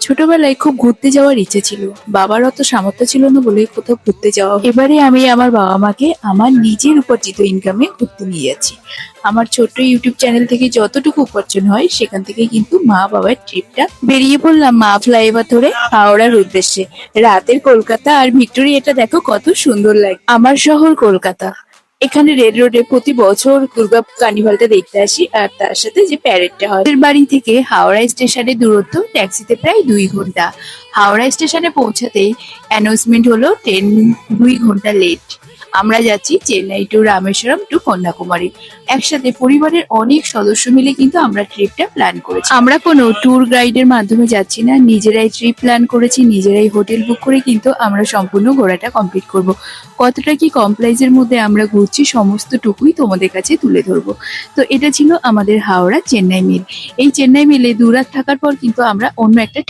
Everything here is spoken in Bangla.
ছোটবেলায় খুব ঘুরতে যাওয়ার ইচ্ছে ছিল। বাবার অত সামর্থ্য ছিল না বলে কোথাও ঘুরতে যাওয়া এবারে আমি আমার বাবা মাকে আমার নিজের উপার্জিত ইনকামে ঘুরতে নিয়ে যাচ্ছি। আমার ছোট্ট ইউটিউব চ্যানেল থেকে যতটুকু উপার্জন হয় সেখান থেকে কিন্তু মা বাবার ট্রিপটা বেরিয়ে পড়লাম মা ফ্লাইওভার ধরে হাওড়ার উদ্দেশ্যে। রাতের কলকাতা আর ভিক্টোরিয়াটা দেখো কত সুন্দর লাগে। আমার শহর কলকাতা। এখানে রেড রোডে প্রতি বছর দুর্গা কার্নিভালটা দেখতে আসি, আর তার সাথে যে প্যারেডটা হয়। আমাদের বাড়ি থেকে হাওড়া স্টেশনের দূরত্ব ট্যাক্সিতে প্রায় 2 ঘন্টা। হাওড়া স্টেশনে পৌঁছাতে অ্যানাউন্সমেন্ট হলো 2 ঘন্টা লেট। আমরা যাচ্ছি চেন্নাই টু রামেশ্বরম টু কন্যাকুমারী। একসাথে পরিবারের অনেক সদস্য মিলে কিন্তু আমরা ট্রিপটা প্ল্যান করেছি। আমরা কোনো ট্যুর গাইডের মাধ্যমে যাচ্ছি না, নিজেরাই ট্রিপ প্ল্যান করেছি, নিজেরাই হোটেল বুক করে কিন্তু আমরা সম্পূর্ণ ঘোরাটা কমপ্লিট করব। কতটা কি কম প্রাইসের মধ্যে আমরা ঘুরছি সমস্তটুকুই তোমাদের কাছে তুলে ধরবো। তো এটা ছিল আমাদের হাওড়া চেন্নাই মেল। এই চেন্নাই মেলে 2 রাত থাকার পর কিন্তু আমরা অন্য একটা